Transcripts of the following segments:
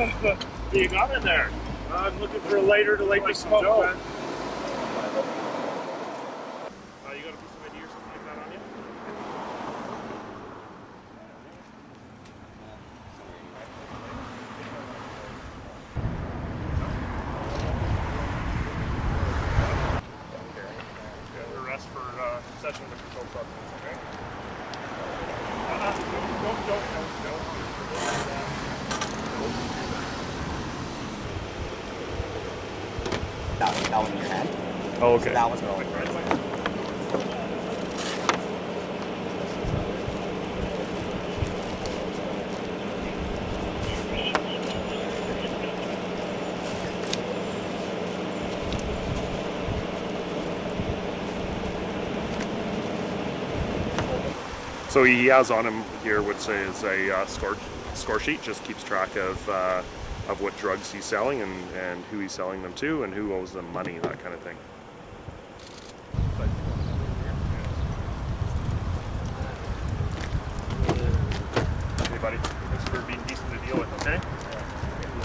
What you got in there? I'm looking for a lighter to light the smoke, man. You got a piece of ID or something like that on you? Arrest for possession of a controlled substance, okay? Don't. That one in your hand. Oh, okay. So that one's going right. So he has on him here, which is a score sheet, just keeps track of what drugs he's selling and who he's selling them to and who owes them money, that kind of thing. Hey buddy, thanks for being decent to deal with, okay?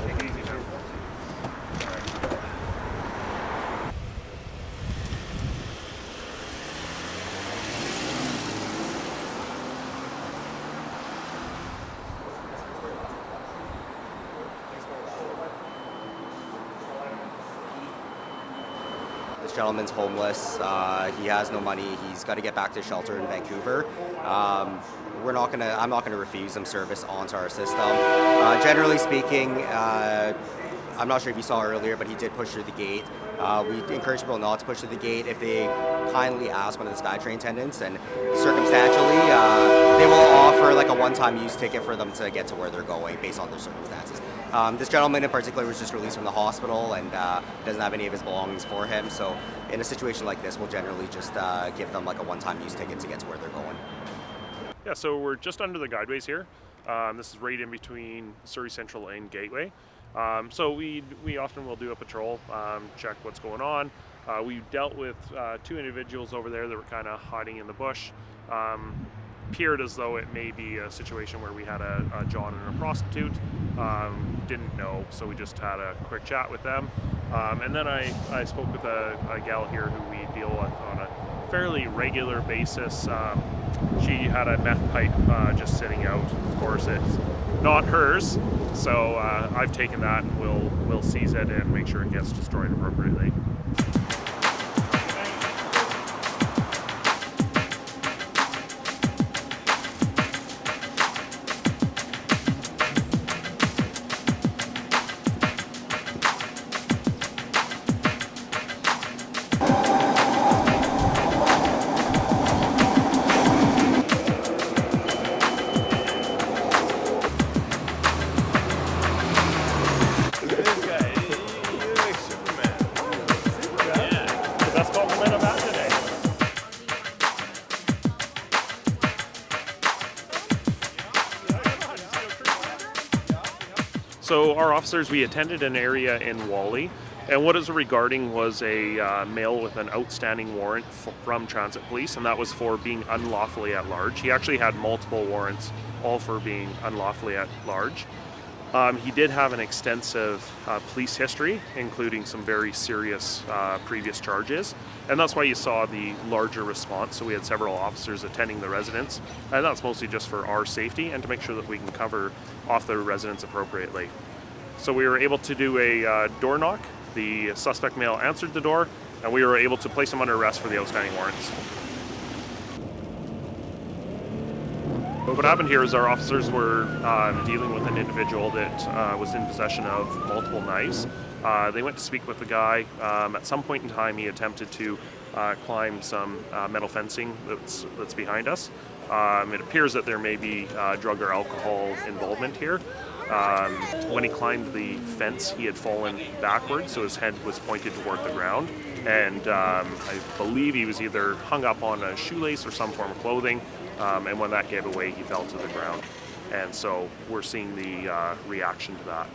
Take it easy now. This gentleman's homeless. He has no money. He's got to get back to shelter in Vancouver. I'm not gonna refuse him service onto our system. Generally speaking, I'm not sure if you saw earlier, but he did push through the gate. We encourage people not to push through the gate if they kindly ask one of the SkyTrain attendants, and circumstantially, they will offer like a one-time use ticket for them to get to where they're going based on their circumstances. This gentleman in particular was just released from the hospital and doesn't have any of his belongings for him, so in a situation like this, we'll generally just give them like a one-time use ticket to get to where they're going. Yeah, so we're just under the guideways here. This is right in between Surrey Central and Gateway. So we often will do a patrol, check what's going on. We dealt with two individuals over there that were kind of hiding in the bush. Appeared as though it may be a situation where we had a John and a prostitute. Didn't know, so we just had a quick chat with them. And then I spoke with a gal here who we deal with on a fairly regular basis. She had a meth pipe just sitting out. Of course, it's not hers, so I've taken that and we'll seize it and make sure it gets destroyed appropriately. So our officers, we attended an area in Wally, and what it was regarding was a male with an outstanding warrant from Transit Police, and that was for being unlawfully at large. He actually had multiple warrants, all for being unlawfully at large. He did have an extensive police history, including some very serious previous charges, and that's why you saw the larger response. So we had several officers attending the residence, and that's mostly just for our safety and to make sure that we can cover off the residents appropriately. So we were able to do a door knock. The suspect male answered the door, and we were able to place him under arrest for the outstanding warrants. What happened here is our officers were dealing with an individual that was in possession of multiple knives. They went to speak with the guy. At some point in time, he attempted to climb some metal fencing that's behind us. It appears that there may be drug or alcohol involvement here. When he climbed the fence, he had fallen backwards, so his head was pointed toward the ground. And I believe he was either hung up on a shoelace or some form of clothing. And when that gave away, he fell to the ground. And so we're seeing the reaction to that.